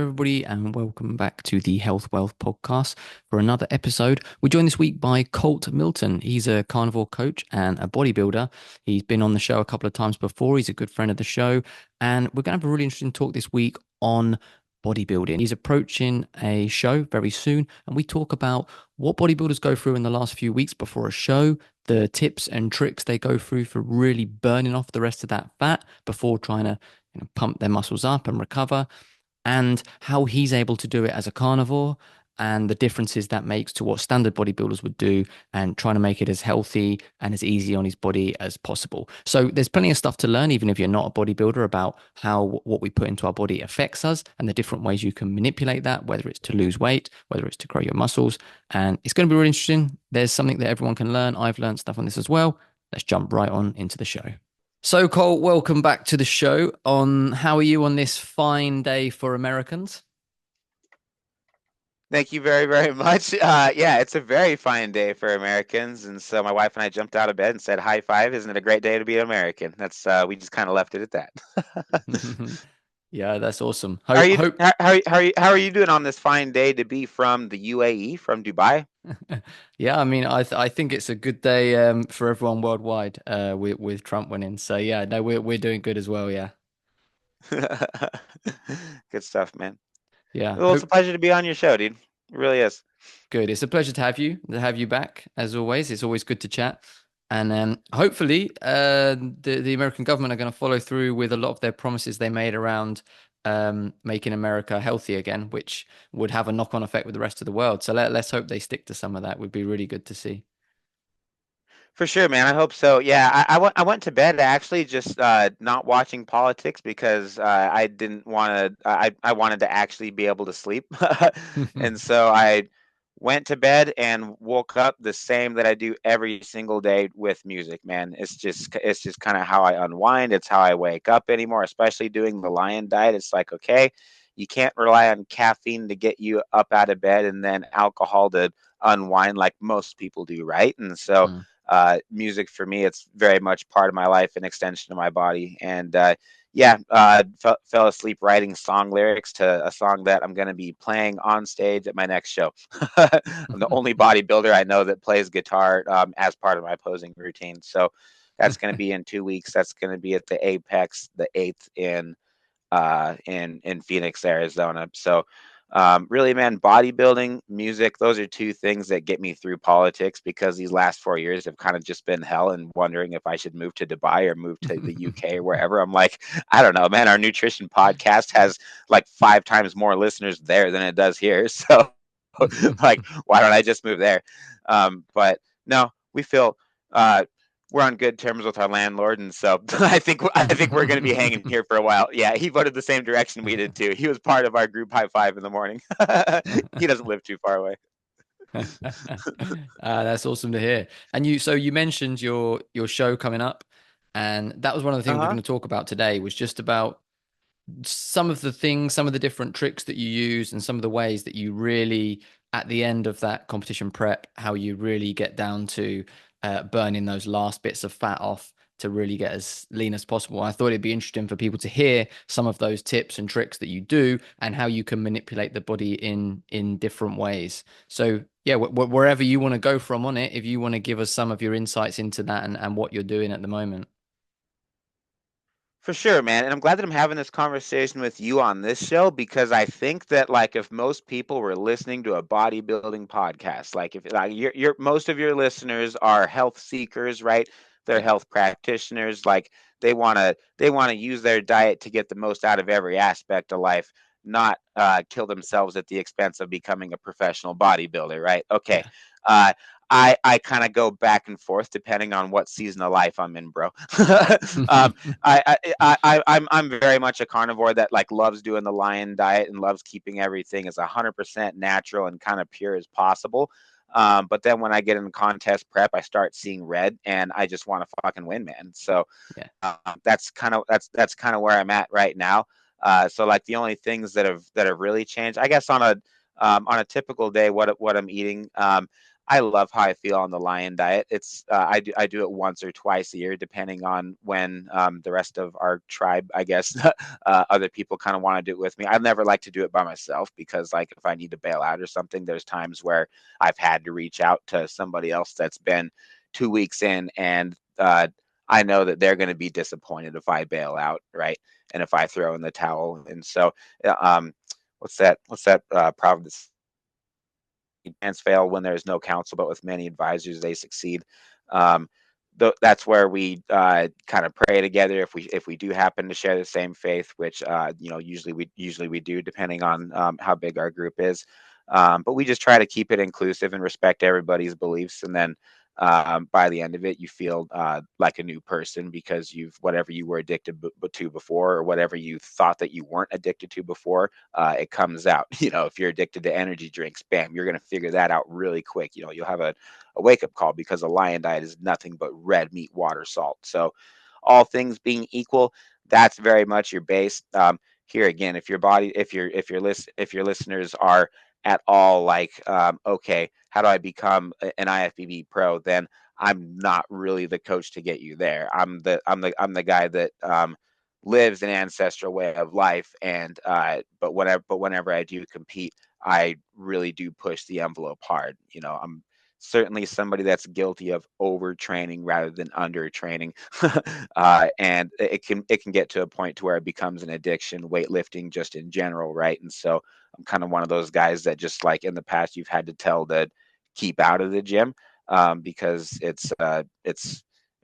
Everybody, and welcome back to the Health Wealth podcast for another episode. We're joined this week by Colt Milton. He's a carnivore coach and a bodybuilder. He's been on the show a couple of times before. He's a good friend of the show, and we're going to have a really interesting talk this week on bodybuilding. He's approaching a show very soon, and we talk about what bodybuilders go through in the last few weeks before a show, the tips and tricks they go through for really burning off the rest of that fat before trying to pump their muscles up and recover, and how he's able to do it as a carnivore and the differences that makes to what standard bodybuilders would do, and trying to make it as healthy and as easy on his body as possible. So there's plenty of stuff to learn, even if you're not a bodybuilder, about how what we put into our body affects us and the different ways you can manipulate that, whether it's to lose weight, whether it's to grow your muscles. And it's going to be really interesting. There's something that everyone can learn. I've learned stuff on this as well. Let's jump right on into the show. So, Cole, welcome back to the show. How are you on this fine day for Americans? Thank you very, very much. Yeah, it's a very fine day for Americans, and so my wife and I jumped out of bed and said, "High five! Isn't it a great day to be an American?" That's we just kind of left it at that. Yeah, that's awesome. How are Hope, you? hope. How are you doing on this fine day to be from the UAE, from Dubai? Yeah, I mean, I think it's a good day for everyone worldwide with Trump winning. So yeah, no, we're doing good as well. Yeah, Good stuff, man. yeah. Well, it's a Hope pleasure to be on your show, dude. It really is. Good. It's a pleasure to have you back as always. It's always good to chat. And hopefully, the American government are going to follow through with a lot of their promises they made around making America healthy again, which would have a knock-on effect with the rest of the world. So let's hope they stick to some of that. Would be really good to see. For sure, man. I hope so. Yeah, I went to bed actually just not watching politics because I didn't want to. I wanted to actually be able to sleep, and so I went to bed and woke up the same that I do every single day with music. Man, it's just kind of how I unwind. It's how I wake up anymore, especially doing the lion diet. It's like, okay, you can't rely on caffeine to get you up out of bed and then alcohol to unwind like most people do, right? And so Mm. music for me, it's very much part of my life, an extension of my body. And yeah, fell asleep writing song lyrics to a song that I'm going to be playing on stage at my next show. I'm the only bodybuilder I know that plays guitar as part of my posing routine. So that's going to be in 2 weeks. That's going to be at the Apex, the 8th in Phoenix, Arizona. So really, man, bodybuilding, music, those are two things that get me through politics because these last 4 years have kind of just been hell, and wondering if I should move to Dubai or move to the UK or wherever. I'm like, I don't know, man, our nutrition podcast has like 5 times more listeners there than it does here. So like, why don't I just move there? But no, we feel uh, we're on good terms with our landlord, and so I think we're going to be hanging here for a while. Yeah, he voted the same direction we did too. He was part of our group high five in the morning. He doesn't live too far away. That's awesome to hear. And so you mentioned your show coming up, and that was one of the Uh things we're huh. going to talk about today. Was just about some of the things, some of the different tricks that you use, and some of the ways that you really, at the end of that competition prep, how you really get down to burning those last bits of fat off to really get as lean as possible. I thought it'd be interesting for people to hear some of those tips and tricks that you do and how you can manipulate the body in different ways. So yeah, wherever you want to go from on it, if you want to give us some of your insights into that and what you're doing at the moment. For sure, man. And I'm glad that I'm having this conversation with you on this show because I think that like if most people were listening to a bodybuilding podcast, like if like your most of your listeners are health seekers, right? They're Yeah. health practitioners, like they want to use their diet to get the most out of every aspect of life, not kill themselves at the expense of becoming a professional bodybuilder, right? Okay. Yeah. Uh I kind of go back and forth depending on what season of life I'm in, bro. um, I'm very much a carnivore that like loves doing the lion diet and loves keeping everything as 100% natural and kind of pure as possible. But then when I get in contest prep, I start seeing red, and I just want to fucking win, man. So Yeah. that's kind of where I'm at right now. So like the only things that have really changed, I guess, on a typical day, what I'm eating. I love how I feel on the lion diet. It's I do it once or twice a year, depending on when the rest of our tribe, I guess, other people kind of want to do it with me. I've never liked to do it by myself because, like, if I need to bail out or something, there's times where I've had to reach out to somebody else that's been 2 weeks in, and I know that they're going to be disappointed if I bail out, right? And if I throw in the towel. And so, what's that? Proverb? Plans fail when there is no counsel, but with many advisors they succeed. Um, that's where we kind of pray together if we do happen to share the same faith, which usually we do, depending on how big our group is. But we just try to keep it inclusive and respect everybody's beliefs, and then by the end of it, you feel like a new person because you've whatever you were addicted to before, or whatever you thought that you weren't addicted to before, it comes out. If you're addicted to energy drinks, bam, you're going to figure that out really quick. You'll have a wake up call because a lion diet is nothing but red meat, water, salt. So, all things being equal, that's very much your base. Here again, if your listeners are at all like, okay, how do I become an IFBB pro? Then I'm not really the coach to get you there. I'm the guy that lives an ancestral way of life, and but whenever I do compete, I really do push the envelope hard. I'm certainly somebody that's guilty of overtraining rather than undertraining, and it can get to a point to where it becomes an addiction, weightlifting just in general, right? And so I'm kind of one of those guys that, just like in the past, you've had to tell to keep out of the gym, because it's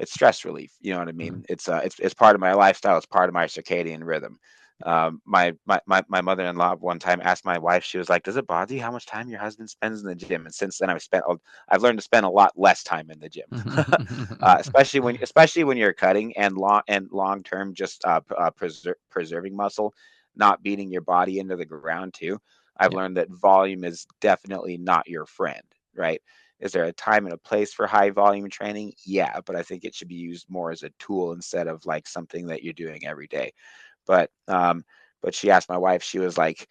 stress relief. You know what I mean? It's part of my lifestyle. It's part of my circadian rhythm. My mother-in-law one time asked my wife, she was like, "Does it bother you how much time your husband spends in the gym?" And since then, I've learned to spend a lot less time in the gym, especially when you're cutting and long term, just preserving muscle, not beating your body into the ground too. I've Yeah. learned that volume is definitely not your friend, right? Is there a time and a place for high volume training? Yeah, but I think it should be used more as a tool instead of like something that you're doing every day. But she asked my wife, she was like,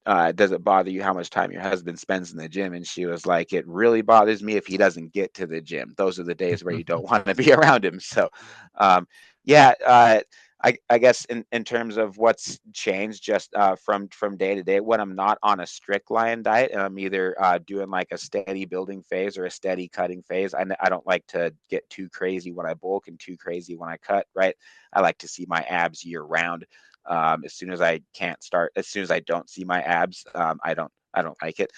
"Does it bother you how much time your husband spends in the gym?" And she was like, "It really bothers me if he doesn't get to the gym. Those are the days where you don't want to be around him." So, um, yeah, I guess in terms of what's changed just from day to day, when I'm not on a strict lion diet and I'm either doing like a steady building phase or a steady cutting phase, I don't like to get too crazy when I bulk and too crazy when I cut, right? I like to see my abs year round. As soon as I don't see my abs, I don't like it,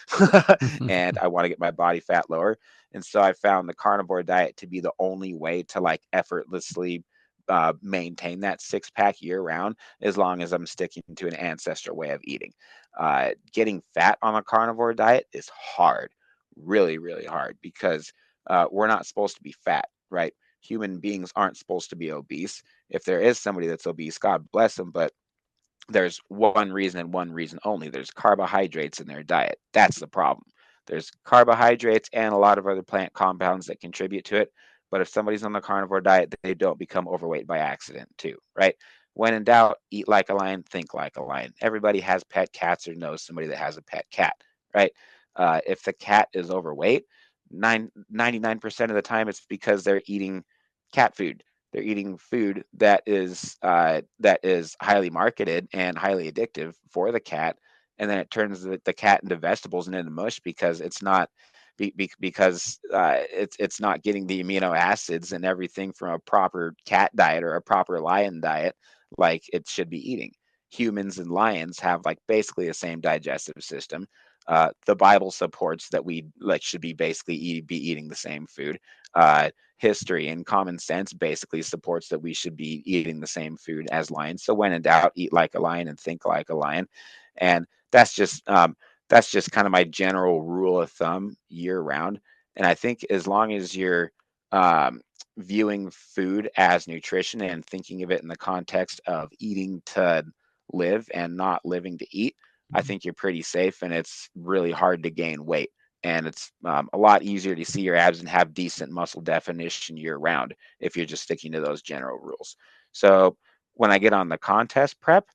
and I want to get my body fat lower. And so I found the carnivore diet to be the only way to like effortlessly maintain that six pack year round, as long as I'm sticking to an ancestral way of eating. Getting fat on a carnivore diet is hard, really, really hard, because we're not supposed to be fat, right? Human beings aren't supposed to be obese. If there is somebody that's obese, God bless them, but there's one reason and one reason only. There's carbohydrates in their diet. That's the problem. There's carbohydrates and a lot of other plant compounds that contribute to it. But if somebody's on the carnivore diet, they don't become overweight by accident, too, right? When in doubt, eat like a lion, think like a lion. Everybody has pet cats or knows somebody that has a pet cat, right? If the cat is overweight, 99% of the time it's because they're eating cat food. They're eating food that is highly marketed and highly addictive for the cat, and then it turns the cat into vegetables and into mush because it's not getting the amino acids and everything from a proper cat diet or a proper lion diet like it should be eating. Humans and lions have like basically the same digestive system. The Bible supports that we like should be basically be eating the same food. History and common sense basically supports that we should be eating the same food as lions. So when in doubt, eat like a lion and think like a lion. And that's just kind of my general rule of thumb year round. And I think as long as you're um, viewing food as nutrition and thinking of it in the context of eating to live and not living to eat, I think you're pretty safe, and it's really hard to gain weight. And it's a lot easier to see your abs and have decent muscle definition year round if you're just sticking to those general rules. So when I get on the contest prep,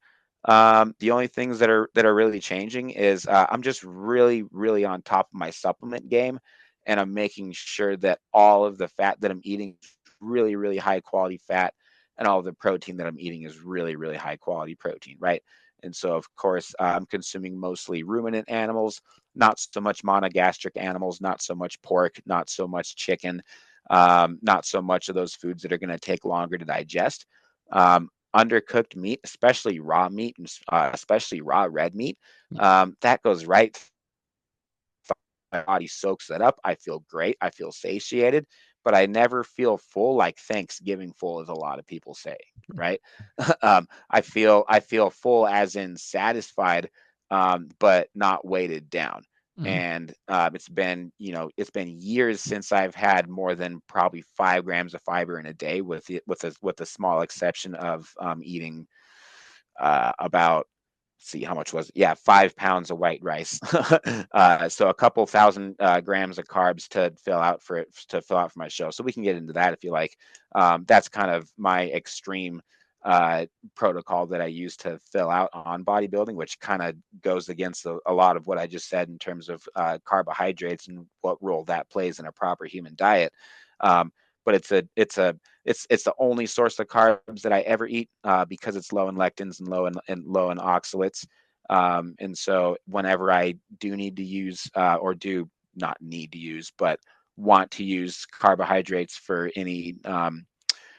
the only things that are really changing is I'm just really, really on top of my supplement game, and I'm making sure that all of the fat that I'm eating is really, really high quality fat, and all of the protein that I'm eating is really, really high quality protein, right? And so, of course, I'm consuming mostly ruminant animals, not so much monogastric animals, not so much pork, not so much chicken, not so much of those foods that are going to take longer to digest. Undercooked meat, especially raw meat, and especially raw red meat, that goes right. My body soaks it up. I feel great. I feel satiated, but I never feel full like Thanksgiving full, as a lot of people say, right? I feel full as in satisfied, but not weighted down. Mm. And it's been years since I've had more than probably 5 grams of fiber in a day, with a small exception of eating about, see how much was it? Yeah, 5 pounds of white rice. So a couple thousand grams of carbs to fill out for my show. So we can get into that if you like. That's kind of my extreme uh, protocol that I use to fill out on bodybuilding, which kind of goes against a lot of what I just said in terms of carbohydrates and what role that plays in a proper human diet. Um, but it's the only source of carbs that I ever eat, because it's low in lectins and low in oxalates. And so whenever I do need to use, or do not need to use, but want to use carbohydrates for any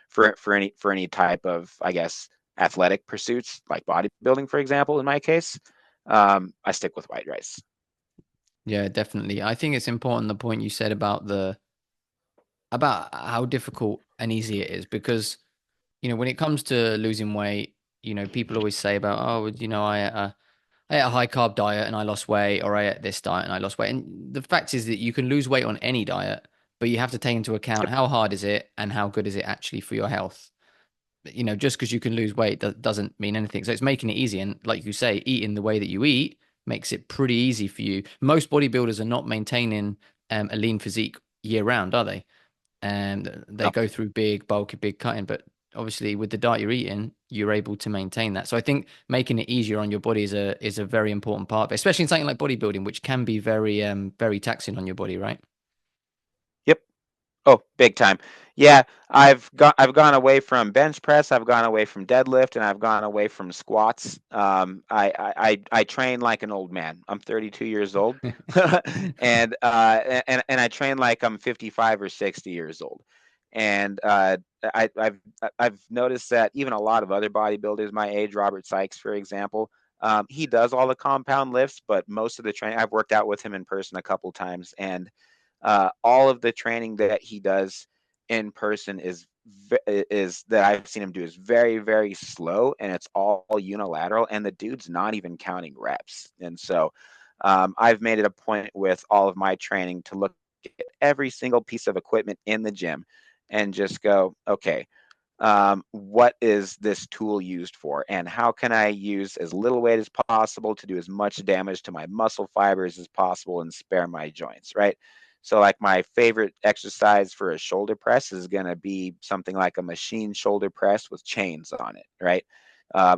for any type of, I guess, athletic pursuits like bodybuilding, for example, in my case, I stick with white rice. Yeah, definitely. I think it's important the point you said about the about how difficult and easy it is because when it comes to losing weight, people always say about, oh, I ate a high carb diet and I lost weight, or I ate this diet and I lost weight. And the fact is that you can lose weight on any diet, but you have to take into account Yep. how hard is it and how good is it actually for your health. Just because you can lose weight doesn't mean anything. So it's making it easy. And like you say, eating the way that you eat makes it pretty easy for you. Most bodybuilders are not maintaining a lean physique year round, are they? And they No. go through big, bulky, big cutting. But obviously, with the diet you're eating, you're able to maintain that. So I think making it easier on your body is a very important part of it, especially in something like bodybuilding, which can be very taxing on your body, right? Yep. Oh, big time. Yeah, I've gone away from bench press, I've gone away from deadlift, and I've gone away from squats. I train like an old man. I'm 32 years old, and I train like I'm 55 or 60 years old. And I've noticed that even a lot of other bodybuilders my age, Robert Sykes, for example, he does all the compound lifts, but most of the training, I've worked out with him in person a couple times, and all of the training that he does in person is that I've seen him do is very, very slow, and it's all unilateral, and the dude's not even counting reps. And so I've made it a point with all of my training to look at every single piece of equipment in the gym and just go, okay, what is this tool used for, and how can I use as little weight as possible to do as much damage to my muscle fibers as possible and spare my joints, right? So like my favorite exercise for a shoulder press is going to be something like a machine shoulder press with chains on it, right?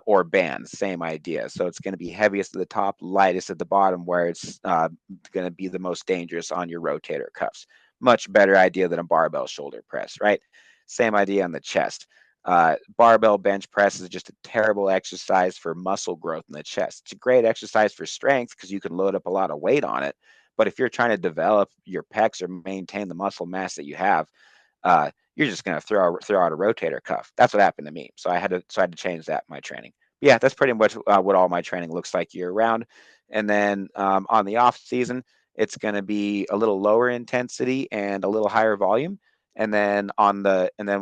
Or bands, same idea. So it's going to be heaviest at the top, lightest at the bottom, where it's going to be the most dangerous on your rotator cuffs. Much better idea than a barbell shoulder press, right? Same idea on the chest. Barbell bench press is just a terrible exercise for muscle growth in the chest. It's a great exercise for strength because you can load up a lot of weight on it. But if you're trying to develop your pecs or maintain the muscle mass that you have, you're just going to throw out a rotator cuff. That's what happened to me. So I had to change that in my training. But yeah, that's pretty much what all my training looks like year round. And then on the off season, it's going to be a little lower intensity and a little higher volume. And then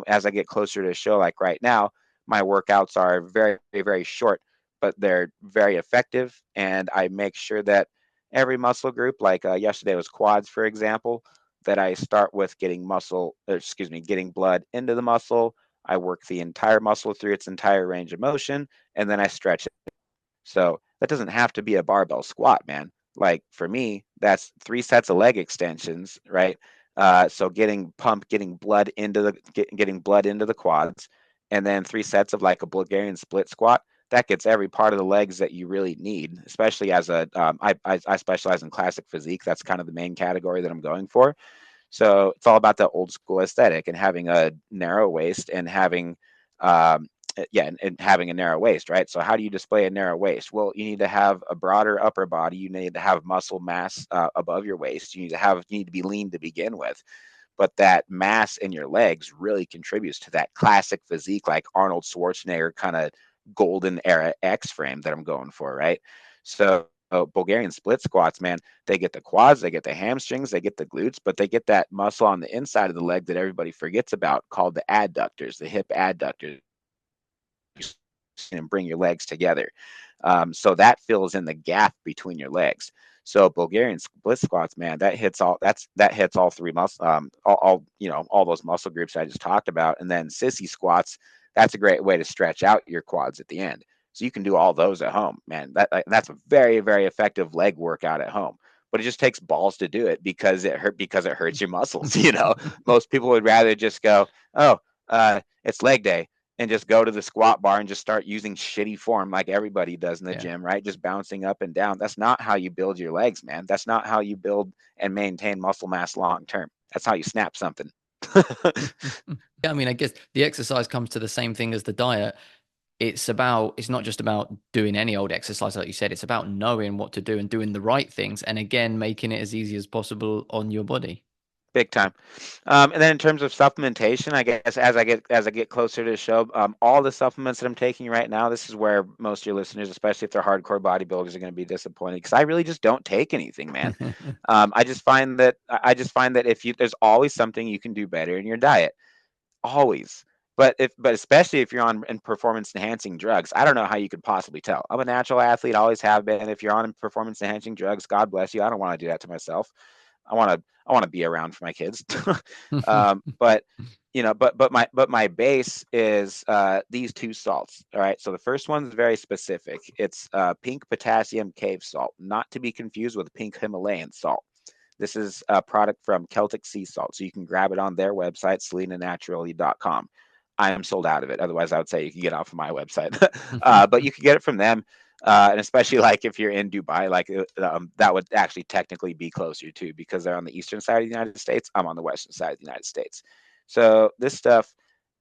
as I get closer to a show, like right now, my workouts are very, very short, but they're very effective. And I make sure that every muscle group, like yesterday was quads, for example, that I start with getting blood into the muscle. I work the entire muscle through its entire range of motion, and then I stretch it. So that doesn't have to be a barbell squat, man. Like for me, that's 3 sets of leg extensions, right? So getting blood into the quads, and then 3 sets of like a Bulgarian split squat. that gets every part of the legs that you really need, especially as I specialize in classic physique. That's kind of the main category that I'm going for. So it's all about the old school aesthetic and having a narrow waist and having, um, and having a narrow waist, right? So how do you display a narrow waist? Well, you need to have a broader upper body. You need to have muscle mass above your waist. You need to be lean to begin with. But that mass in your legs really contributes to that classic physique, like Arnold Schwarzenegger kind of golden era X frame that I'm going for, right? So Bulgarian split squats, man, they get the quads, they get the hamstrings, they get the glutes, but they get that muscle on the inside of the leg that everybody forgets about called the adductors, the hip adductors, and bring your legs together. So that fills in the gap between your legs. So Bulgarian split squats, man, that hits all three muscle, all those muscle groups I just talked about. And then sissy squats, that's a great way to stretch out your quads at the end. So you can do all those at home, man. That's a very, very effective leg workout at home. But it just takes balls to do it because it hurts your muscles. Most people would rather just go, oh, it's leg day, and just go to the squat bar and just start using shitty form like everybody does in the Yeah. gym, right? Just bouncing up and down. That's not how you build your legs, man. That's not how you build and maintain muscle mass long term. That's how you snap something. Yeah, I mean, I guess the exercise comes to the same thing as the diet. It's not just about doing any old exercise, like you said, it's about knowing what to do and doing the right things. And again, making it as easy as possible on your body. Big time. And then in terms of supplementation, I guess as I get closer to the show, all the supplements that I'm taking right now, this is where most of your listeners, especially if they're hardcore bodybuilders, are going to be disappointed because I really just don't take anything, man. I just find that if you there's always something you can do better in your diet, always. But especially if you're on in performance enhancing drugs, I don't know how you could possibly tell. I'm a natural athlete, always have been. If you're on performance enhancing drugs, God bless you. I don't want to do that to myself. I want to be around for my kids. But my base is these two salts. All right. So the first one is very specific. It's pink potassium cave salt, not to be confused with pink Himalayan salt. This is a product from Celtic Sea Salt. So you can grab it on their website, selenanaturally.com. I am sold out of it. Otherwise, I would say you can get off of my website. But you can get it from them. And especially like if you're in Dubai, like that would actually technically be closer to because they're on the eastern side of the United States. I'm on the western side of the United States. So this stuff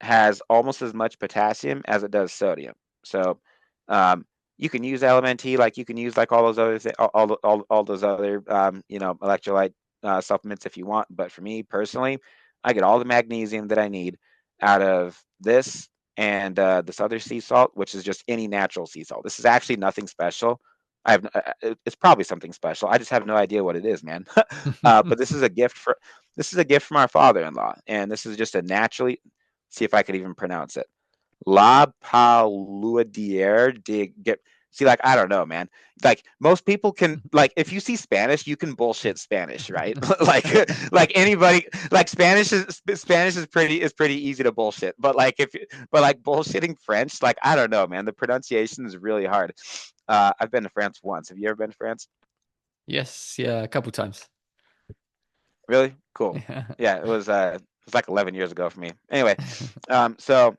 has almost as much potassium as it does sodium. So um, you can use LMNT like you can use like all those other all those other electrolyte supplements if you want. But for me personally, I get all the magnesium that I need out of this and this other sea salt, which is just any natural sea salt. This is actually nothing special. It's probably something special. I just have no idea what it is, man. But this is a gift from our father-in-law, and this is just a naturally. See if I could even pronounce it. La Paluadiere de get. See, like I don't know, man. Like most people can, like if you see Spanish, you can bullshit Spanish, right? like anybody, like Spanish is pretty easy to bullshit. But like bullshitting French, like I don't know, man. The pronunciation is really hard. I've been to France once. Have you ever been to France? Yes, yeah, a couple times. Really? Cool. Yeah. Yeah, it was like 11 years ago for me. Anyway, so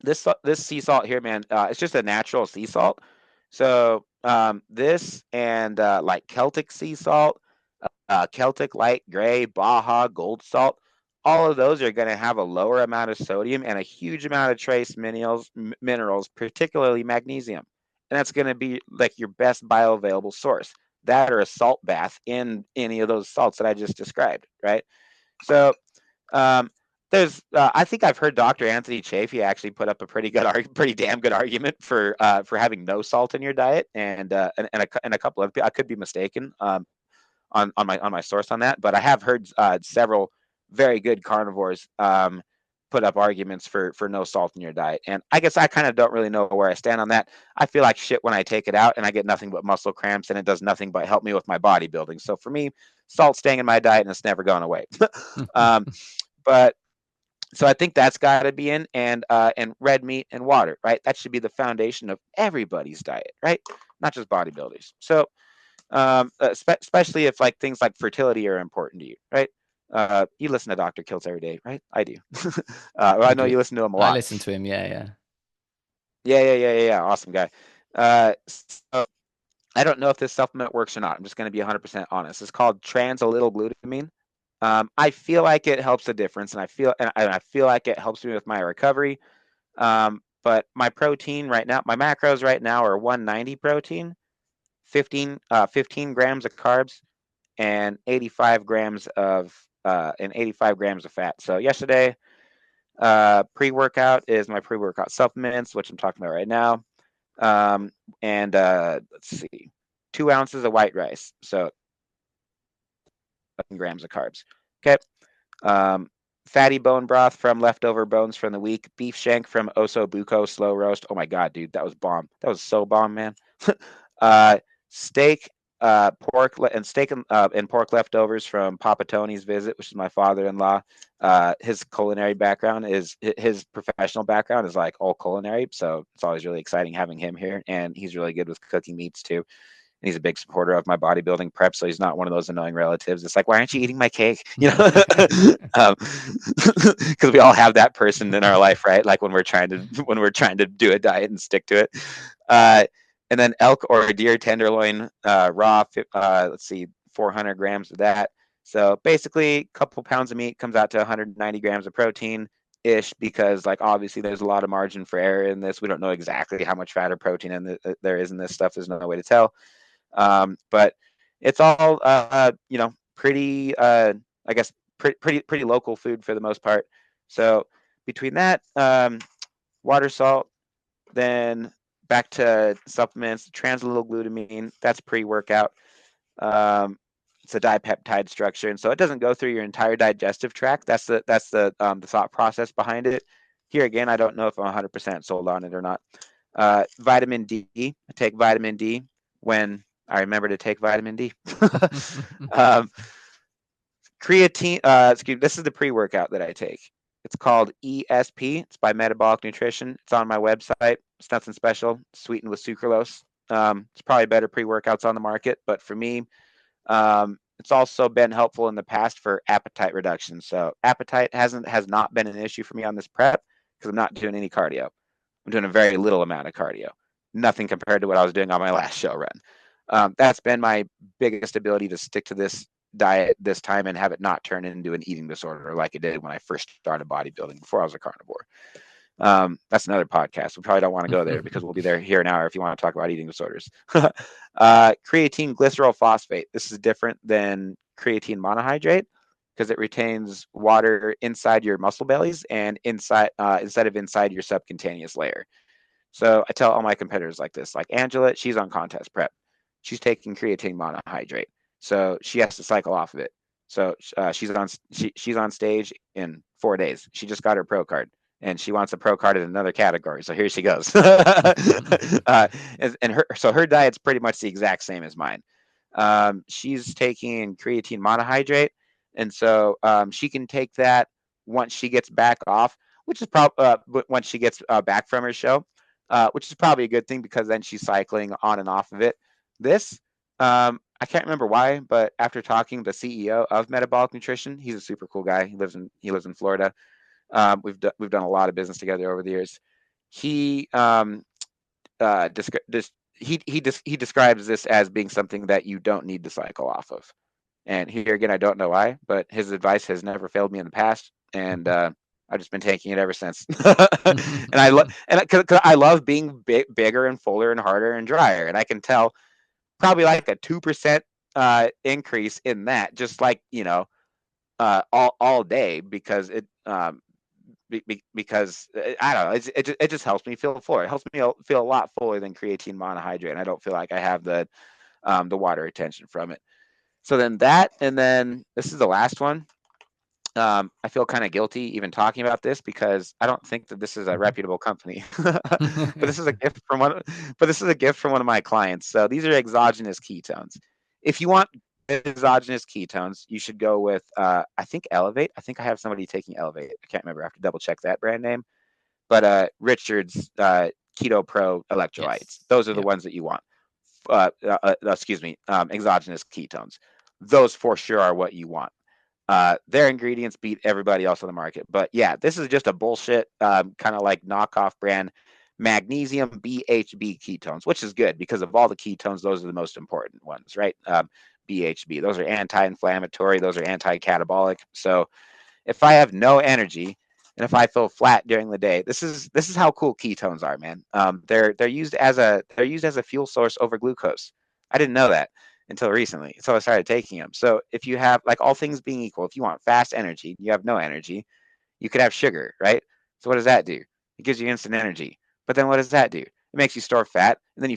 this sea salt here, man, it's just a natural sea salt. So this and like Celtic sea salt, Celtic light gray, Baja gold salt, all of those are going to have a lower amount of sodium and a huge amount of trace minerals, particularly magnesium. And that's going to be like your best bioavailable source. That or a salt bath in any of those salts that I just described, right? So um, I think I've heard Dr. Anthony Chaffee actually put up a pretty damn good argument for having no salt in your diet, and a couple of I could be mistaken on my source on that, but I have heard several very good carnivores put up arguments for no salt in your diet, and I guess I kind of don't really know where I stand on that. I feel like shit when I take it out, and I get nothing but muscle cramps, and it does nothing but help me with my bodybuilding. So for me, salt's staying in my diet, and it's never going away. um, but so I think that's got to be in, and red meat and water, right? That should be the foundation of everybody's diet, right? Not just bodybuilders. So especially if like things like fertility are important to you, right? You listen to Dr. Kiltz every day, right? I do. Well, I I know do. you listen to him a I lot. listen to him. Yeah, yeah. Yeah. Awesome guy. So I don't know if this supplement works or not. I'm just going to be 100% honest. It's called trans-allyl-glutamine. I feel like it helps a difference, and I feel like it helps me with my recovery. But my protein right now, my macros right now are 190 protein, 15 grams of carbs, and 85 grams of fat. So yesterday, pre-workout is my pre-workout supplements, which I'm talking about right now. And let's see, 2 ounces of white rice. So grams of carbs. Okay. Um, Fatty bone broth from leftover bones from the week. Beef shank from Oso Buco slow roast. Oh my god, dude, that was bomb. That was so bomb, man. uh, steak, and pork leftovers from Papa Tony's visit, which is my father-in-law. His culinary background is his professional background is like all culinary, so it's always really exciting having him here, and he's really good with cooking meats too. And he's a big supporter of my bodybuilding prep, so he's not one of those annoying relatives. It's like, why aren't you eating my cake? You know, because we all have that person in our life, right? Like when we're trying to do a diet and stick to it. Uh, and then elk or deer tenderloin, raw. Let's see, 400 grams of that. So basically, a couple pounds of meat comes out to 190 grams of protein ish, because like obviously there's a lot of margin for error in this. We don't know exactly how much fat or protein there is in this stuff. There's no way to tell. But it's all pretty I guess pretty local food for the most part. So between that, water, salt, then back to supplements, trans-allyl-glutamine, that's pre-workout. It's a dipeptide structure, and so it doesn't go through your entire digestive tract. That's the thought process behind it. Here again, I don't know if I'm 100% sold on it or not. Vitamin D. I take vitamin D when I remember to take vitamin D. um, Creatine. Excuse me, this is the pre-workout that I take. It's called ESP. It's by Metabolic Nutrition. It's on my website. It's nothing special. Sweetened with sucralose. It's probably better pre-workouts on the market, but for me, it's also been helpful in the past for appetite reduction. So appetite has not been an issue for me on this prep because I'm not doing any cardio. I'm doing a very little amount of cardio, nothing compared to what I was doing on my last show run. That's been my biggest ability to stick to this diet this time and have it not turn into an eating disorder like it did when I first started bodybuilding before I was a carnivore. That's another podcast. We probably don't want to go there because we'll be there here an hour if you want to talk about eating disorders. Creatine glycerol phosphate. This is different than creatine monohydrate because it retains water inside your muscle bellies and instead of inside your subcutaneous layer. So I tell all my competitors like this, like Angela, she's on contest prep. She's taking creatine monohydrate, so she has to cycle off of it. So she's on stage in 4 days. She just got her pro card, and she wants a pro card in another category. So here she goes. Her diet's pretty much the exact same as mine. She's taking creatine monohydrate, and so she can take that once she gets back off, which is probably once she gets back from her show, which is probably a good thing because then she's cycling on and off of it. This, I can't remember why, but after talking to the CEO of Metabolic Nutrition, he's a super cool guy. He lives in Florida. We've done a lot of business together over the years. He he describes this as being something that you don't need to cycle off of. And here again, I don't know why, but his advice has never failed me in the past, and I've just been taking it ever since. And cause I love being bigger and fuller and harder and drier, and I can tell probably like a 2% increase in that, just like all day because because I don't know, it just helps me feel fuller. It helps me feel a lot fuller than creatine monohydrate, and I don't feel like I have the water retention from it. So then that, and then this is the last one. I feel kind of guilty even talking about this because I don't think that this is a reputable company, but this is a gift from one. But this is a gift from one of my clients. So these are exogenous ketones. If you want exogenous ketones, you should go with I think Elevate. I think I have somebody taking Elevate. I can't remember. I have to double check that brand name. But Richard's Keto Pro electrolytes. Yes. Those are the Yeah. ones that you want. Excuse me, exogenous ketones. Those for sure are what you want. Their ingredients beat everybody else on the market. But yeah, this is just a bullshit kind of like knockoff brand. magnesium, BHB ketones, which is good because of all the ketones, those are the most important ones, right? BHB, those are anti-inflammatory, those are anti-catabolic. So if I have no energy and if I feel flat during the day, this is how cool ketones are, man. They're used as a fuel source over glucose. I didn't know that until recently, until I started taking them. So if you have, like, all things being equal, if you want fast energy, you have no energy, you could have sugar, right? So what does that do? It gives you instant energy. But then what does that do? It makes you store fat, and then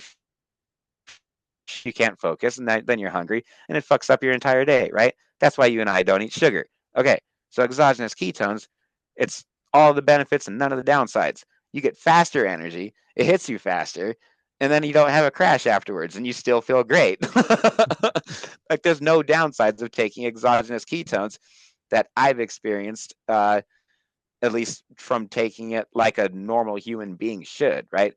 you can't focus, and then you're hungry, and it fucks up your entire day, right? That's why you and I don't eat sugar. Okay, so exogenous ketones, it's all the benefits and none of the downsides. You get faster energy, it hits you faster, and then you don't have a crash afterwards, and you still feel great. Like, there's no downsides of taking exogenous ketones that I've experienced, at least from taking it like a normal human being should, right?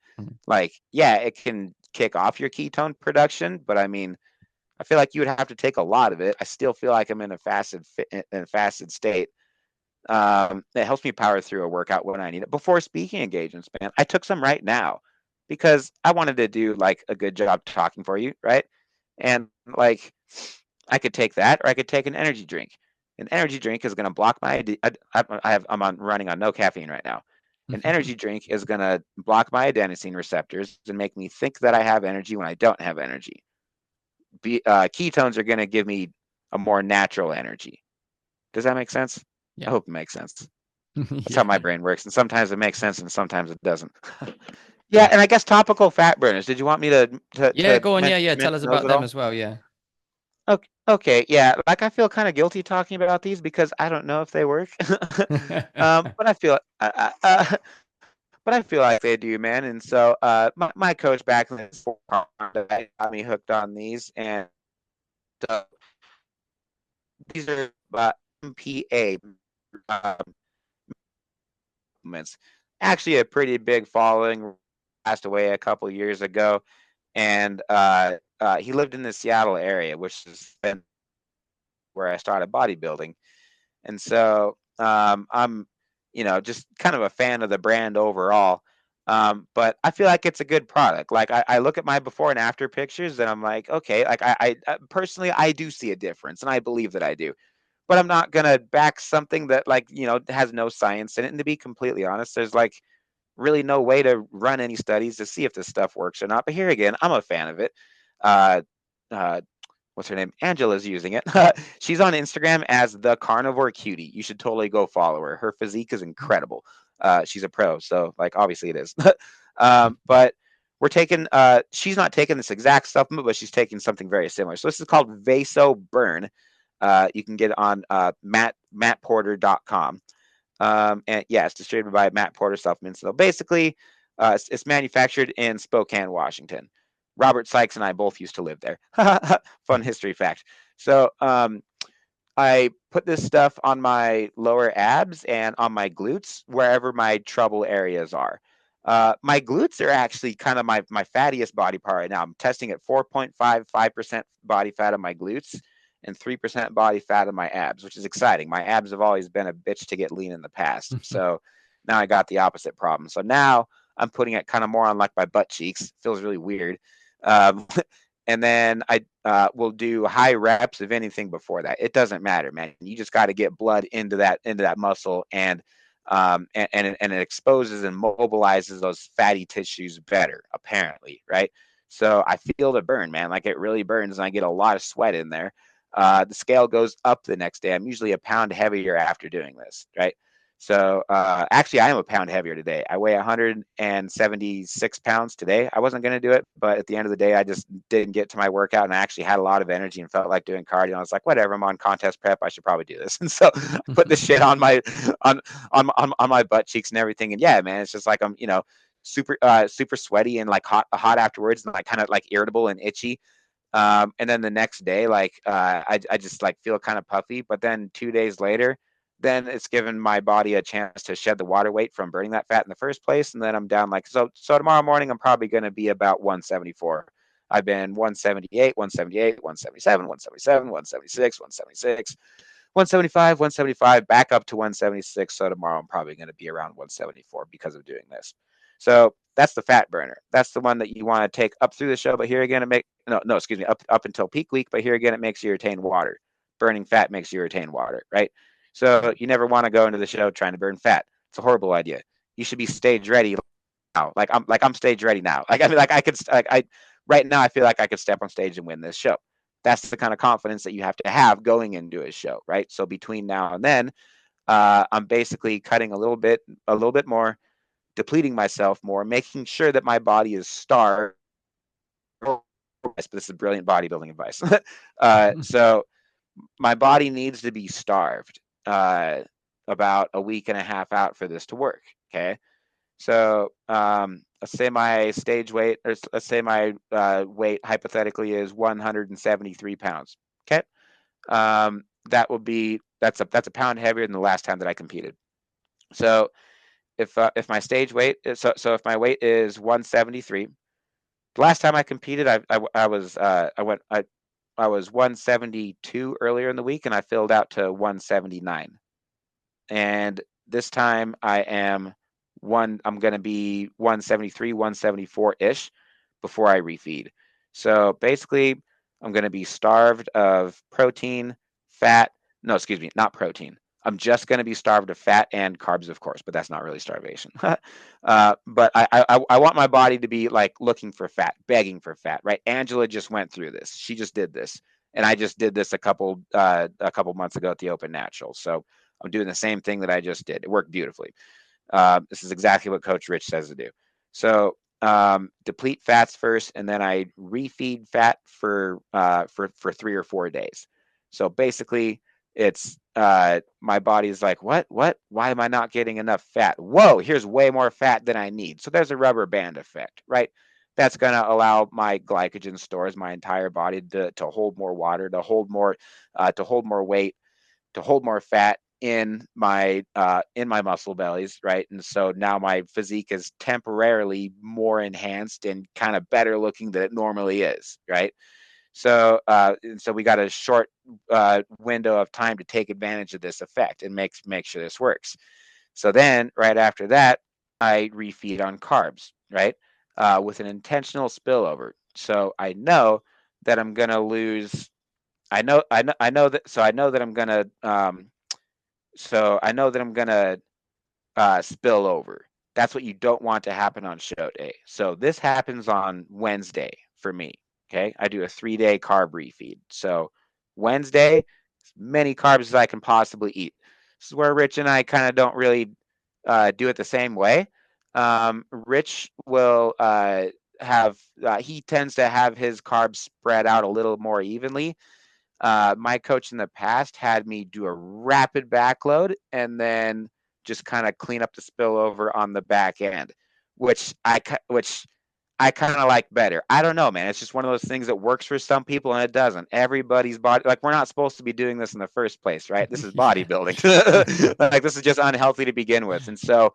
Like, yeah, it can kick off your ketone production, but I mean, I feel like you would have to take a lot of it. I still feel like I'm in a fasted state. It helps me power through a workout when I need it. Before speaking engagements, man, I took some right now because I wanted to do like a good job talking for you, right? And like, I could take that, or I could take an energy drink. An energy drink is going to block my. I'm on running on no caffeine right now. An energy drink is going to block my adenosine receptors and make me think that I have energy when I don't have energy. Ketones are going to give me a more natural energy. Does that make sense? I Yeah. hope it makes sense. That's how my Yeah. brain works, and sometimes it makes sense, and sometimes it doesn't. Yeah, Yeah. and I guess topical fat burners. Did you want me to Yeah, go on. Yeah, yeah. Tell us mention those about at them all? as well. Yeah. Okay, okay, yeah. Like, I feel kind of guilty talking about these because I don't know if they work. But I feel, but I feel like they do, man. And so, my coach back in the got me hooked on these, and uh, these are MPA movements. Actually, a pretty big following. Passed away a couple years ago, and he lived in the Seattle area, which is where I started bodybuilding. And so, I'm, just kind of a fan of the brand overall. But I feel like it's a good product. Like, I look at my before and after pictures, and I'm like, okay, like, personally, I do see a difference, and I believe that I do. But I'm not gonna back something that, like, has no science in it. And to be completely honest, there's like really no way to run any studies to see if this stuff works or not. But here again, I'm a fan of it. Uh, uh, what's her name? Angela's using it. She's on Instagram as the carnivore cutie. You should totally go follow her. Her physique is incredible. She's a pro, so like obviously it is. But we're taking. She's not taking this exact supplement, but she's taking something very similar. So this is called Vaso Burn. You can get it on mattporter.com. And yeah, it's distributed by Matt Porter Supplements. So basically, it's manufactured in Spokane, Washington. Robert Sykes and I both used to live there. Fun history fact. So, I put this stuff on my lower abs and on my glutes, wherever my trouble areas are. My glutes are actually kind of my fattiest body part right now. I'm testing at 4.55% body fat on my glutes and 3% body fat on my abs, which is exciting. My abs have always been a bitch to get lean in the past. So now I got the opposite problem. So now I'm putting it kind of more on like my butt cheeks. It feels really weird. Um, and then I will do high reps of anything before that. It doesn't matter, man. You just got to get blood into that muscle, and it exposes and mobilizes those fatty tissues better, apparently, right? So I feel the burn, man. Like, it really burns, and I get a lot of sweat in there. The scale goes up the next day. I'm usually a pound heavier after doing this, right? So actually, I am a pound heavier today. I weigh 176 pounds today. I wasn't going to do it, but at the end of the day, I just didn't get to my workout, and I actually had a lot of energy and felt like doing cardio. I was like, whatever, I'm on contest prep. I should probably do this. And so I put this shit on my on my butt cheeks and everything. And yeah, man, it's just like I'm super sweaty and like hot afterwards, and like kind of like irritable and itchy. And then the next day, like, I just like feel kind of puffy. But then 2 days later, then it's given my body a chance to shed the water weight from burning that fat in the first place. And then I'm down, like, so tomorrow morning, I'm probably going to be about 174. I've been 178, 178, 177, 177, 176, 176, 175, 175, back up to 176. So tomorrow I'm probably going to be around 174 because of doing this. So that's the fat burner. That's the one that you want to take up through the show, but here again, it make no, excuse me, up until peak week, but here again, it makes you retain water. Burning fat makes you retain water, right? So you never want to go into the show trying to burn fat. It's a horrible idea. You should be stage ready now. I'm stage ready now. Like I mean, like I could like I right now I feel like I could step on stage and win this show. That's the kind of confidence that you have to have going into a show, right? So between now and then, I'm basically cutting a little bit more, depleting myself more, making sure that my body is starved. But this is brilliant bodybuilding advice. So my body needs to be starved about a week and a half out for this to work. Okay. So let's say my stage weight, or let's say my weight hypothetically is 173 pounds. Okay. That will be that's a pound heavier than the last time that I competed. So if my stage weight is, so if my weight is 173, the last time I competed, I was I was 172 earlier in the week, and I filled out to 179. And this time I'm going to be 173, 174 ish before I refeed. So basically, I'm going to be starved of protein, fat. No, excuse me, not protein. I'm just going to be starved of fat and carbs, of course, but that's not really starvation. But I want my body to be like looking for fat, begging for fat, right? Angela just went through this. She just did this, and I just did this a couple months ago at the Open Natural. So I'm doing the same thing that I just did. It worked beautifully. This is exactly what Coach Rich says to do. So deplete fats first, and then I refeed fat for 3 or 4 days. So basically, it's my body's like, what? Why am I not getting enough fat? Whoa, here's way more fat than I need. So there's a rubber band effect, right? That's going to allow my glycogen stores, my entire body, to hold more water, to hold more weight, to hold more fat in my muscle bellies, right? And so now my physique is temporarily more enhanced and kind of better looking than it normally is, right? So we got a short window of time to take advantage of this effect and make sure this works. So then right after that, I refeed on carbs, right? With an intentional spillover. So I know that I'm gonna lose. I know that. So I know that I'm gonna. So I know that I'm gonna spill over. That's what you don't want to happen on show day. So this happens on Wednesday for me. Okay, I do a 3-day carb refeed. So Wednesday, as many carbs as I can possibly eat. This is where Rich and I kind of don't really do it the same way. Rich will he tends to have his carbs spread out a little more evenly. My coach in the past had me do a rapid backload and then just kind of clean up the spillover on the back end, which I kind of like better. I don't know, man. It's just one of those things that works for some people and it doesn't. Everybody's body, like we're not supposed to be doing this in the first place, right? This is Yeah. bodybuilding. Like this is just unhealthy to begin with. And so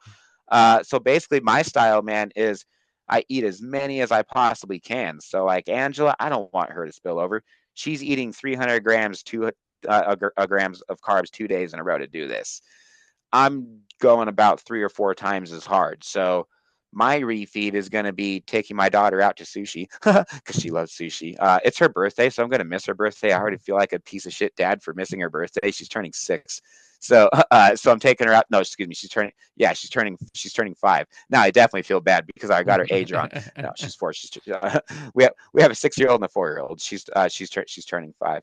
basically my style, man, is I eat as many as I possibly can. So like Angela, I don't want her to spill over. She's eating 300 grams, grams of carbs 2 days in a row to do this. I'm going about 3 or 4 times as hard. So my refeed is going to be taking my daughter out to sushi because she loves sushi. It's her birthday, so I'm going to miss her birthday. I already feel like a piece of shit dad for missing her birthday. She's turning 6. So I'm taking her out. No, excuse me. She's turning 5. Now I definitely feel bad because I got her age wrong. No, she's 4. We have a 6-year-old and a 4-year-old. She's turning 5.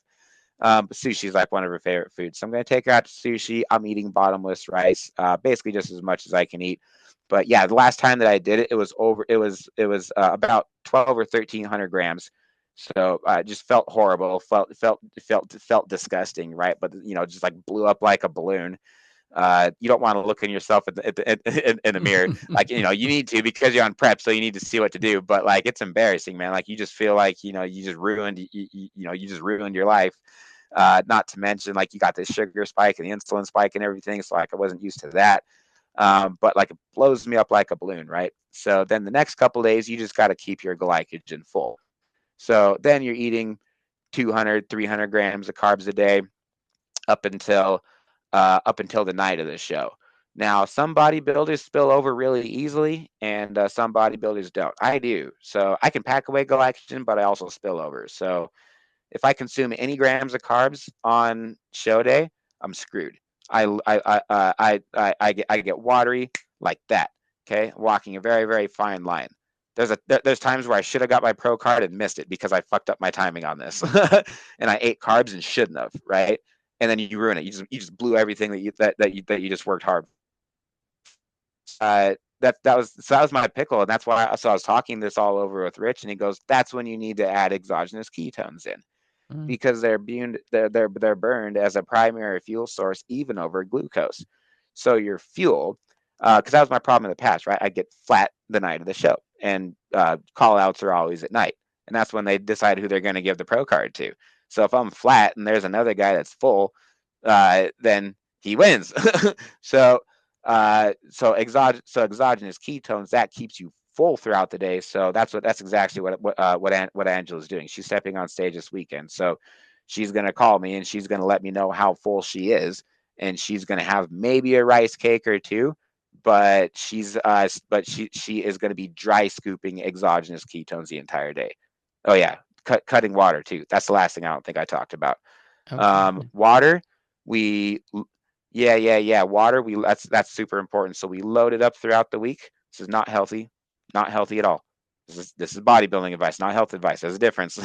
But sushi is like one of her favorite foods. So I'm going to take her out to sushi. I'm eating bottomless rice, basically just as much as I can eat. But yeah, the last time that I did it, it was about 12 or 1300 grams. So it just felt horrible. Felt disgusting, right? But just like blew up like a balloon. You don't want to look in yourself in the mirror, like you need to because you're on prep, so you need to see what to do. But like it's embarrassing, man. Like you just feel like you just ruined your life. Not to mention like you got this sugar spike and the insulin spike and everything. So like I wasn't used to that. But like it blows me up like a balloon, right? So then the next couple days, you just got to keep your glycogen full. So then you're eating 200, 300 grams of carbs a day up until the night of the show. Now, some bodybuilders spill over really easily, and some bodybuilders don't. I do. So I can pack away glycogen, but I also spill over. So if I consume any grams of carbs on show day, I'm screwed. I get watery like that. Okay, walking a very very fine line. There's times where I should have got my pro card and missed it because I fucked up my timing on this, and I ate carbs and shouldn't have, right? And then you ruin it. You just blew everything that you just worked hard. That was my pickle, and that's why I was talking this all over with Rich, and he goes, "That's when you need to add exogenous ketones in." Mm. Because they're burned as a primary fuel source even over glucose. So your fuel, because that was my problem in the past, right? I get flat the night of the show, and call outs are always at night, and that's when they decide who they're going to give the pro card to. So if I'm flat and there's another guy that's full, then he wins. so exogenous ketones, that keeps you full throughout the day. So that's exactly what Angela's doing. She's stepping on stage this weekend. So she's gonna call me and she's gonna let me know how full she is, and she's gonna have maybe a rice cake or two, but she is gonna be dry scooping exogenous ketones the entire day. Oh yeah, cutting water too. That's the last thing I don't think I talked about. Okay. Water, we yeah. Water, that's super important. So we load it up throughout the week. This is not healthy, not healthy at all. This is bodybuilding advice, not health advice. There's a difference.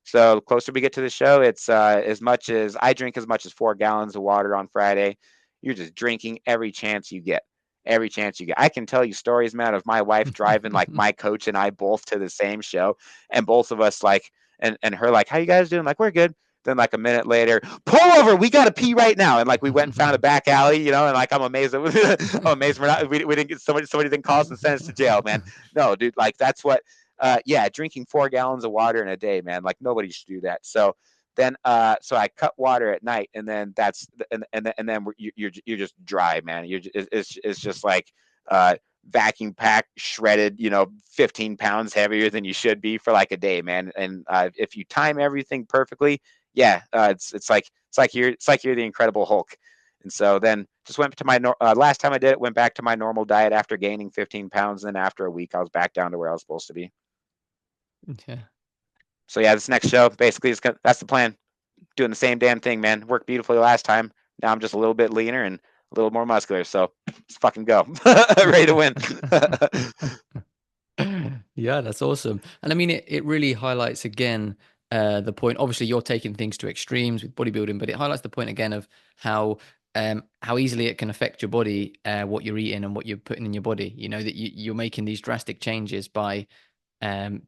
So the closer we get to the show, it's as much as I drink as much as 4 gallons of water on Friday. You're just drinking every chance you get. Every chance you get. I can tell you stories, man, of my wife driving like my coach and I both to the same show, and both of us like, and her like, "How you guys doing?" Like, "We're good." Then like a minute later, "Pull over, we gotta pee right now." And like we went and found a back alley, and like I'm amazed that I'm amazed we didn't get somebody didn't call us and send us to jail, man. No, dude, like that's what yeah, drinking 4 gallons of water in a day, man. Like nobody should do that. So then so I cut water at night, and then then you're just dry, man. It's just like vacuum pack shredded, 15 pounds heavier than you should be for like a day, man. And if you time everything perfectly, yeah, it's like you're the Incredible Hulk. And so then just went to my last time I did it, went back to my normal diet after gaining 15 pounds. And then after a week, I was back down to where I was supposed to be. Yeah. So yeah, this next show basically that's the plan. Doing the same damn thing, man. Worked beautifully last time. Now I'm just a little bit leaner and a little more muscular. So let's fucking go. Ready to win. Yeah, that's awesome. And I mean, it really highlights again the point. Obviously, you're taking things to extremes with bodybuilding, but it highlights the point again of how easily it can affect your body, what you're eating and what you're putting in your body. You know that you're making these drastic changes by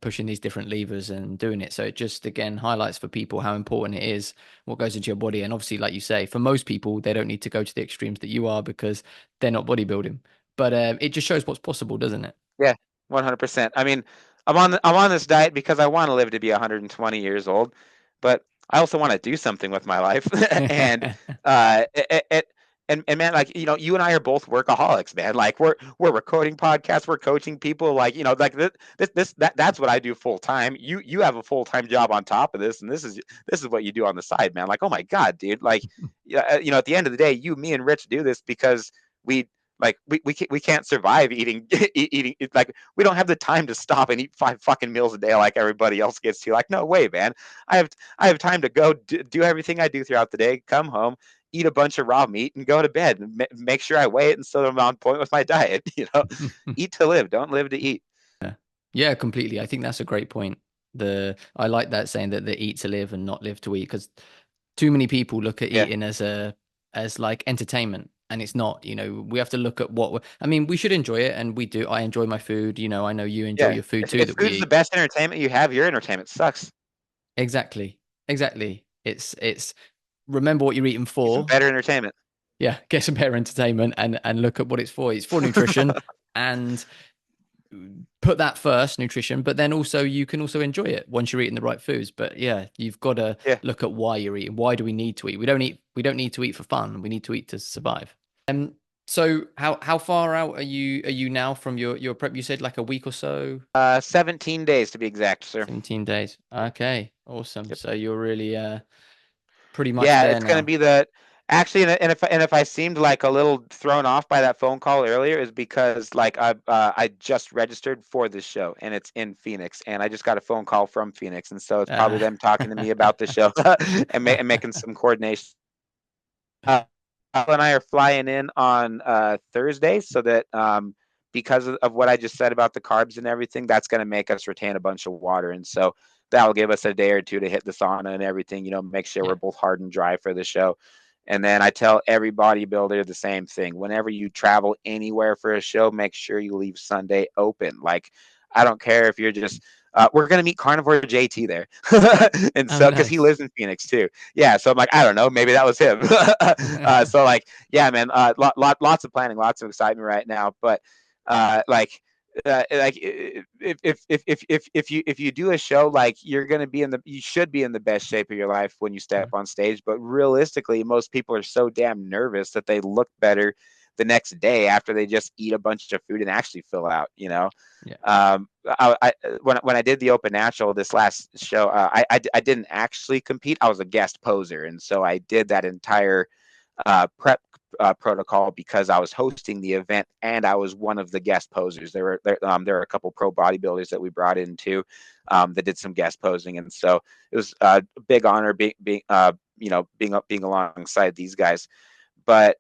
pushing these different levers and doing it. So it just again highlights for people how important it is what goes into your body. And obviously, like you say, for most people, they don't need to go to the extremes that you are because they're not bodybuilding. But it just shows what's possible, doesn't it? Yeah, 100%. I mean, I'm on this diet because I want to live to be 120 years old, but I also want to do something with my life. And it and man, like you and I are both workaholics, man. Like we're recording podcasts, we're coaching people, like like that's what I do full time. You have a full time job on top of this, and this is what you do on the side, man. Like, oh my god, dude. Like, at the end of the day, me and Rich do this because we we can't survive eating eating like we don't have the time to stop and eat 5 fucking meals a day like everybody else gets to. Like, no way, man. I have time to go do everything I do throughout the day, come home, eat a bunch of raw meat, and go to bed and make sure I weigh it and so I'm on point with my diet. Eat to live, don't live to eat. Yeah. Yeah, completely. I think that's a great point. I like that saying that they eat to live and not live to eat because too many people look at Yeah, eating as like entertainment and it's not, we have to look at I mean, we should enjoy it and we do. I enjoy my food, I know you enjoy yeah. your food if, too if that we food is the eat. best entertainment you have, your entertainment sucks. Exactly. Exactly. It's remember what you're eating Get some for. better entertainment. Yeah, get some better entertainment and look at what it's for. It's for nutrition and put that first, nutrition, but then also you can also enjoy it once you're eating the right foods. But yeah, you've got to Yeah. look at why you're eating. Why do we need to eat? We don't need to eat for fun. We need to eat to survive. So how far out are you now from your prep? You said like a week or so, 17 days to be exact, sir. 17 days. Okay, awesome. Yep. So you're really pretty much Yeah, there it's gonna now. be the Actually, and if I seemed like a little thrown off by that phone call earlier, is because like I just registered for this show and it's in Phoenix, and I just got a phone call from Phoenix, and so it's probably Uh, them talking to me about the show and making some coordination. Al and I are flying in on Thursday, so that because of what I just said about the carbs and everything, that's going to make us retain a bunch of water, and so that'll give us a day or two to hit the sauna and everything. Make sure we're yeah. both hard and dry for the show. And then I tell every bodybuilder the same thing. Whenever you travel anywhere for a show, make sure you leave Sunday open. Like, I don't care if you're just we're gonna meet Carnivore JT there, and Oh, so because he nice. lives in Phoenix too. Yeah, so I'm like, I don't know, maybe that was him. So like, yeah, man, lots of planning, lots of excitement right now. But like, if you do a show, like, you should be in the best shape of your life when you step on stage. But realistically, most people are so damn nervous that they look better the next day after they just eat a bunch of food and actually fill out. Yeah. When I did the Open Natural this last show, I didn't actually compete. I was a guest poser, and so I did that entire prep protocol because I was hosting the event and I was one of the guest posers. There were a couple pro bodybuilders that we brought in too, that did some guest posing, and so it was a big honor being alongside these guys. But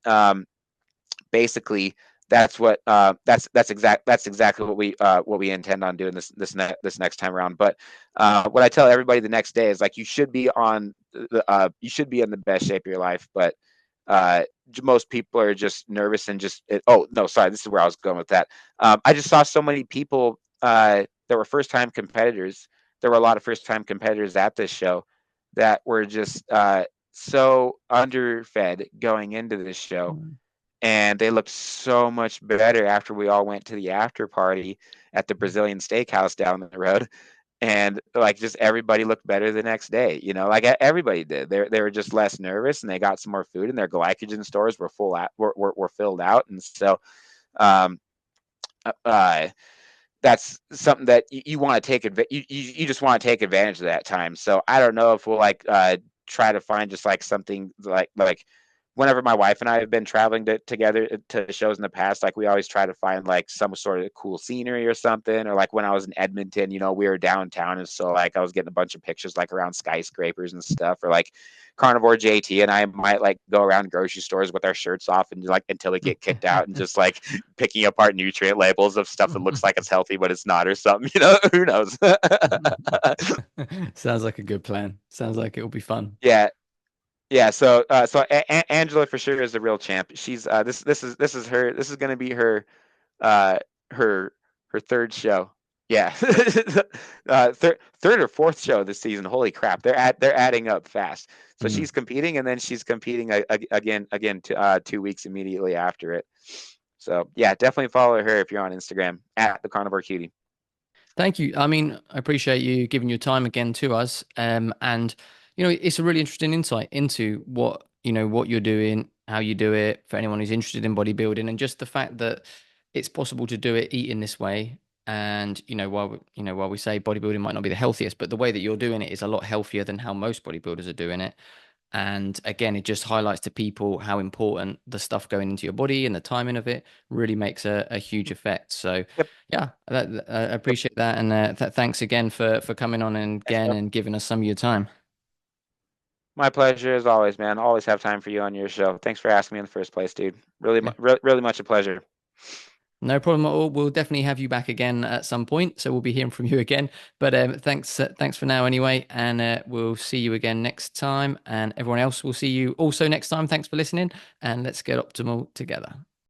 basically, that's exactly what we intend on doing this next time around. But what I tell everybody the next day is, like, you should be in the best shape of your life, but uh, most people are just nervous and oh no, sorry, this is where I was going with that. I just saw so many people that were first time competitors. There were a lot of first time competitors at this show that were just so underfed going into this show, Mm. and they looked so much better after we all went to the after party at the Brazilian steakhouse down the road. And like, just everybody looked better the next day, like everybody did. They were just less nervous, and they got some more food, and their glycogen stores were full out, were filled out. And so um uh that's something that you want to take you just want to take advantage of that time. So I don't know if we'll like try to find just like something like whenever my wife and I have been traveling together to shows in the past, like, we always try to find like some sort of cool scenery or something. Or like when I was in Edmonton, we were downtown, and so like I was getting a bunch of pictures like around skyscrapers and stuff. Or like Carnivore JT and I might like go around grocery stores with our shirts off and like until we get kicked out, and just like picking apart nutrient labels of stuff that looks like it's healthy but it's not or something. Who knows? Sounds like a good plan. Sounds like it'll be fun. Yeah. Yeah, Angela for sure is the real champ. She's this is going to be her uh her her third show. Yeah. Third or fourth show this season. Holy crap. They're adding up fast. So Mm. she's competing, and then she's competing again 2 weeks immediately after it. So, yeah, definitely follow her if you're on Instagram at the Carnivore Cutie. Thank you. I mean, I appreciate you giving your time again to us. And it's a really interesting insight into what you're doing, how you do it, for anyone who's interested in bodybuilding, and just the fact that it's possible to do it eating this way. And while we say bodybuilding might not be the healthiest, but the way that you're doing it is a lot healthier than how most bodybuilders are doing it. And again, it just highlights to people how important the stuff going into your body and the timing of it really makes a huge effect. So, Yep. yeah, I Yep. appreciate that. And thanks again for coming on and Yes, again yep. and giving us some of your time. My pleasure as always, man. Always have time for you on your show. Thanks for asking me in the first place, dude. Yeah, Really much a pleasure. no problem at all. We'll definitely have you back again at some point. So we'll be hearing from you again. But thanks for now anyway. And we'll see you again next time. And everyone else will see you also next time. Thanks for listening. And let's get optimal together.